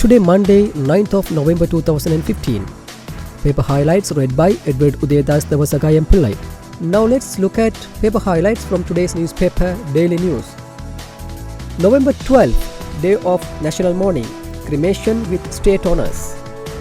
Today Monday, 9th of November 2015. Paper highlights read by Edward Udedas Davasakayam Pillai. Now let's look at paper highlights from today's newspaper Daily News. November 12th, Day of National Mourning, cremation with state honours.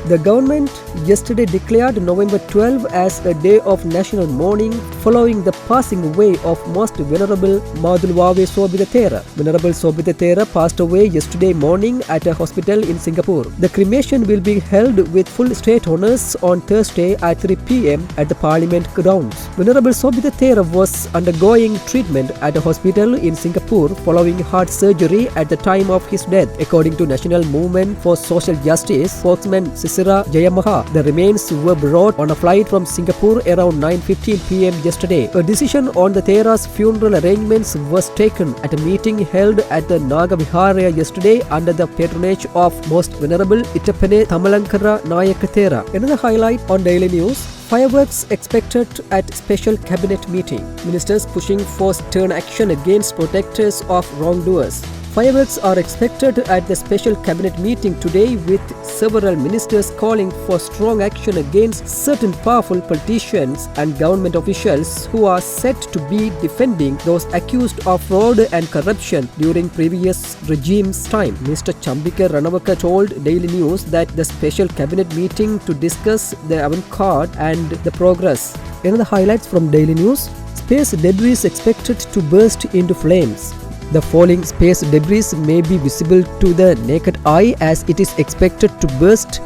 The government yesterday declared November 12 as a day of national mourning following the passing away of Most Venerable Madhulwave Sobhita Thera. Venerable Sobhita Thera passed away yesterday morning at a hospital in Singapore. The cremation will be held with full state honours on Thursday at 3 p.m. at the Parliament grounds. Venerable Sobhita Thera was undergoing treatment at a hospital in Singapore following heart surgery at the time of his death. According to National Movement for Social Justice spokesman Sisira Jayamaha, the remains were brought on a flight from Singapore around 9:15 p.m. yesterday. A decision on the Thera's funeral arrangements was taken at a meeting held at the Naga Viharaya yesterday under the patronage of Most Venerable Itapane Tamalankara Nayaka Thera. Another highlight on Daily News: fireworks expected at special cabinet meeting. Ministers pushing for stern action against protectors of wrongdoers. Fireworks are expected at the special cabinet meeting today, with several ministers calling for strong action against certain powerful politicians and government officials who are said to be defending those accused of fraud and corruption during previous regime's time. Mr. Chambika Ranawaka told Daily News that the special cabinet meeting to discuss the avant-garde and the progress. Another highlights from Daily News: space debris is expected to burst into flames. The falling space debris may be visible to the naked eye as it is expected to burst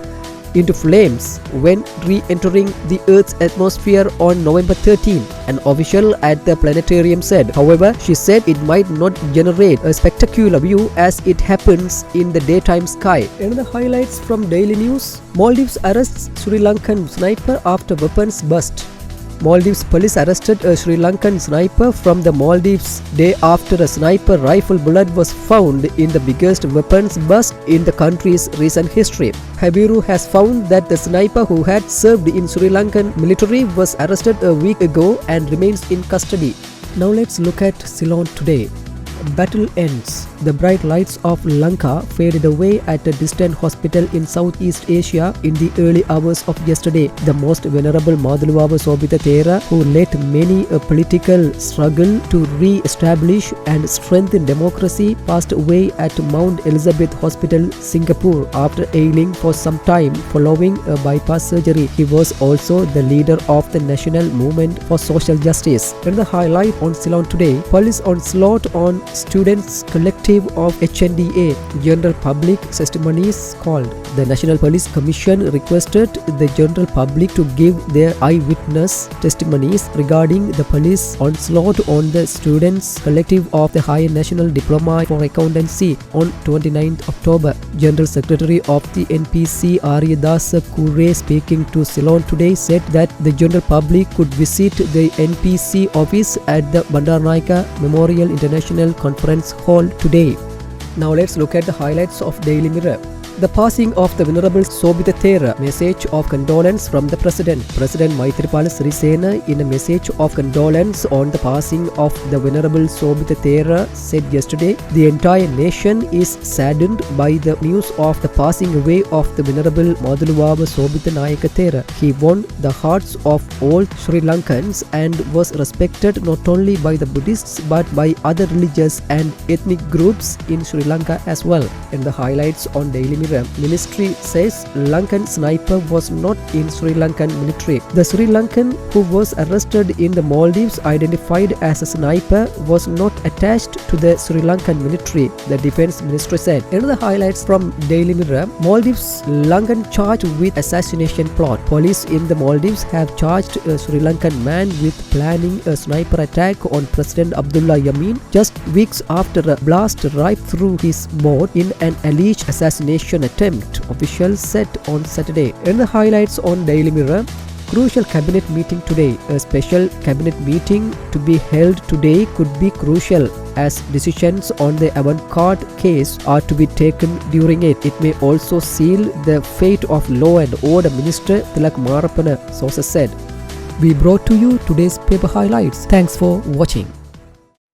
into flames when re-entering the Earth's atmosphere on November 13, an official at the planetarium said. However, she said it might not generate a spectacular view as it happens in the daytime sky. Another highlights from Daily News: Maldives arrests Sri Lankan sniper after weapons bust. Maldives police arrested a Sri Lankan sniper from the Maldives day after a sniper rifle bullet was found in the biggest weapons bust in the country's recent history. Habiru has found that the sniper who had served in Sri Lankan military was arrested a week ago and remains in custody. Now let's look at Ceylon today. Battle ends. The bright lights of Lanka faded away at a distant hospital in Southeast Asia in the early hours of yesterday. The Most Venerable Madhulwave Sobhita Thera, who led many a political struggle to re-establish and strengthen democracy, passed away at Mount Elizabeth Hospital, Singapore, after ailing for some time following a bypass surgery. He was also the leader of the National Movement for Social Justice. And the highlight on Ceylon today: police onslaught on students collective of HNDA. General public testimonies called. The National Police Commission requested the general public to give their eyewitness testimonies regarding the police onslaught on the students collective of the Higher National Diploma for Accountancy on 29th October. General Secretary of the NPC Aryadasa Kure, speaking to Ceylon today, said that the general public could visit the NPC office at the Bandaranaike Memorial International Conference Hall today. Now let's look at the highlights of Daily Mirror. The passing of the Venerable Sobhita Thera. Message of condolence from the President. President Maithripala Sirisena, in a message of condolence on the passing of the Venerable Sobhita Thera, said yesterday, the entire nation is saddened by the news of the passing away of the Venerable Madhulwave Sobhita Nayaka Thera. He won the hearts of all Sri Lankans and was respected not only by the Buddhists but by other religious and ethnic groups in Sri Lanka as well. And the highlights on Daily Mirror. Ministry says Lankan sniper was not in Sri Lankan military. The Sri Lankan who was arrested in the Maldives, identified as a sniper, was not attached to the Sri Lankan military, the defense ministry said. Another highlights from Daily Mirror: Maldives Lankan charged with assassination plot. Police in the Maldives have charged a Sri Lankan man with planning a sniper attack on President Abdullah Yameen just weeks after a blast ripped through his boat in an alleged assassination attempt, officials said on Saturday. In the highlights on Daily Mirror: crucial cabinet meeting today. A special cabinet meeting to be held today could be crucial as decisions on the avant-garde case are to be taken during it. It may also seal the fate of Law and Order Minister Tilak Marapana, sources said. We brought to you today's paper highlights. Thanks for watching.